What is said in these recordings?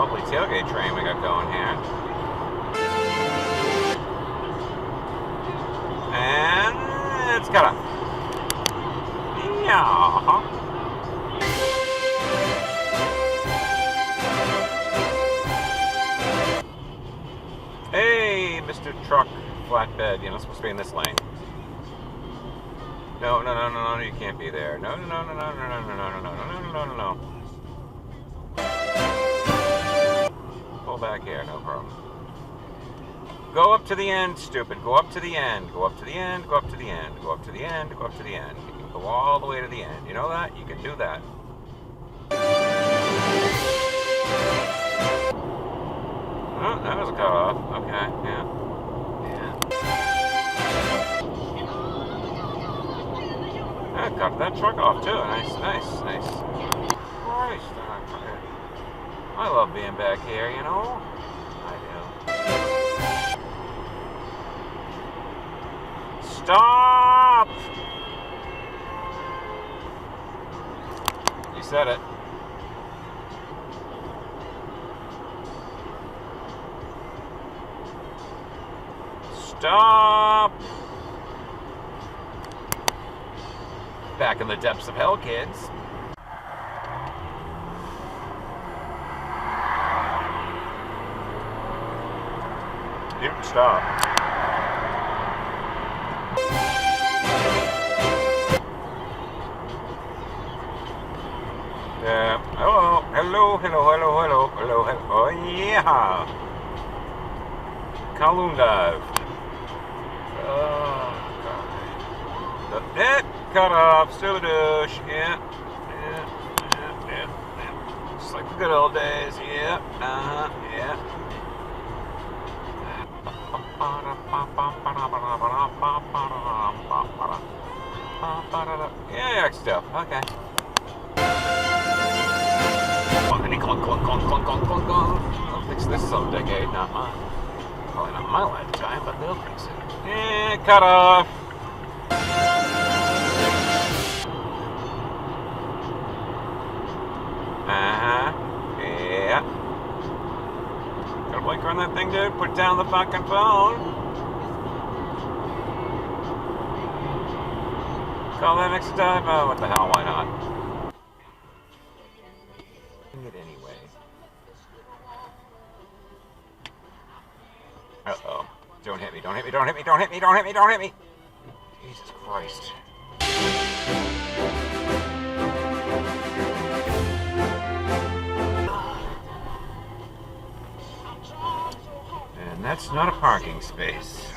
lovely tailgate train we got going here. And it's got a... Yeah. Hey, Mr. Truck Flatbed, you're not supposed to be in this lane. No, you can't be there. No. Pull back here, no problem. Go up to the end, stupid. Go up to the end. Go up to the end, go up to the end. Go up to the end, go up to the end. You can go all the way to the end. You know that? You can do that. Oh, that was a cutoff. Okay, yeah. I cut that truck off too. Nice. Christ, I love being back here, you know? I do. Stop! You said it. Stop! Back in the depths of hell, kids. You can stop. Hello. Oh yeah. Kowloon dive. Oh god. Cut off, Sudoosh. Yeah. Just like the good old days. Yeah. Yeah. Yeah, stuff. Okay. They'll fix this some decade, not mine. Probably not my lifetime, but they'll fix it. Yeah, cut off. Yeah. Got a blinker on that thing, dude? Put down the fucking phone. Call that next dive? Oh, what the hell, why not? It anyway. Uh-oh. Don't hit me. Jesus Christ. And that's not a parking space.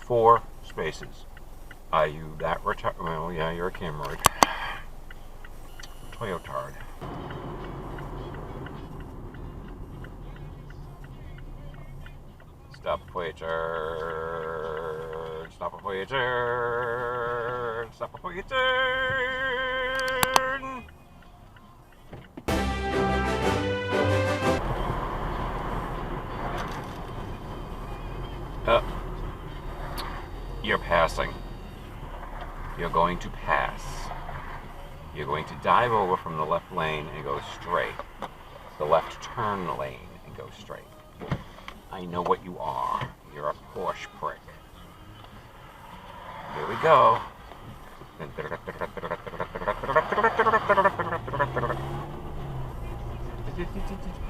Four spaces. Are you that retarded? Well, yeah, you're a camera. Toyotard. Stop before you turn. Stop before you turn. Stop before you turn. You're passing. You're going to pass. You're going to dive over from the left lane and go straight. The left turn lane and go straight. I know what you are. You're a Porsche prick. Here we go.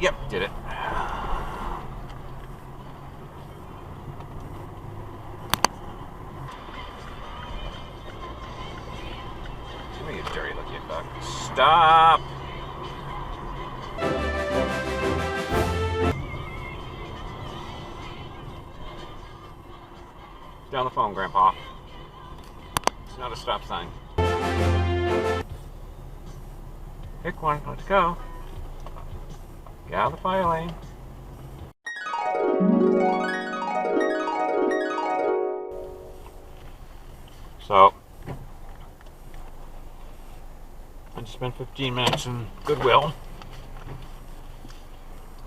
Yep, did it. You dirty looking fuck. Stop! Down the phone, Grandpa. It's not a stop sign. Pick one, let's go. Get out of the fire lane. So, I just spent 15 minutes in Goodwill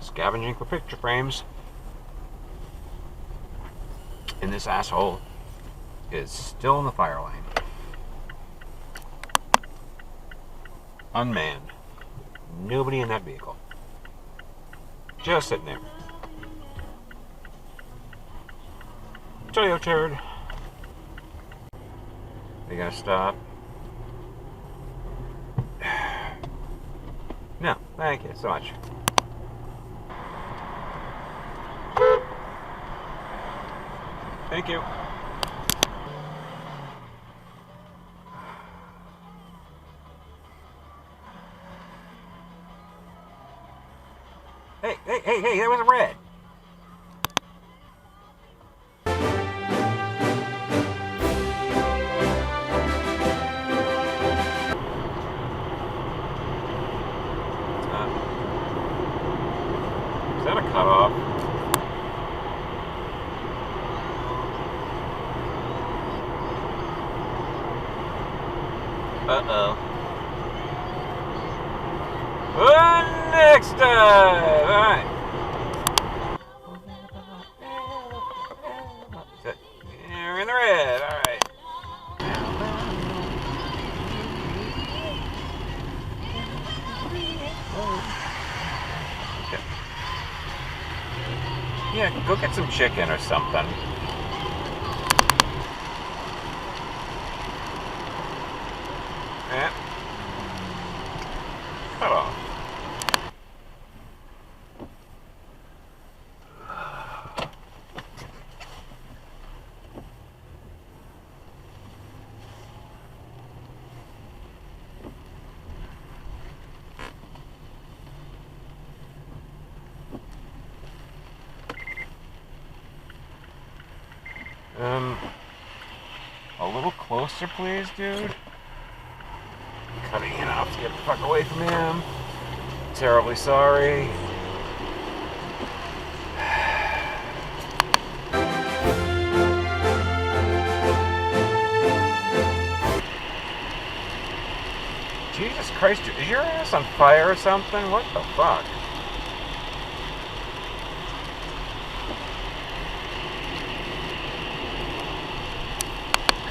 scavenging for picture frames. this asshole is still in the fire lane. Unmanned. Nobody in that vehicle. Just sitting there. Toyo turd. Are you gonna stop? No, thank you so much. Thank you. Hey, that was red. Is that a cutoff? Uh-oh. Next time! Alright. We're in the red, alright. Yeah, go get some chicken or something. Yeah. Cut off. A little closer, please, dude. Cutting it off to get the fuck away from him. Terribly sorry. Jesus Christ, is your ass on fire or something? What the fuck?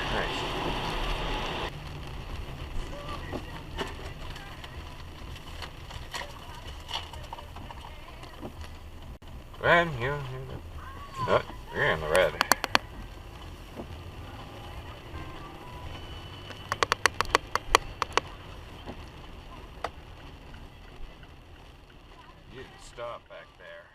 Christ. Go ahead, you're in the red. You didn't stop back there.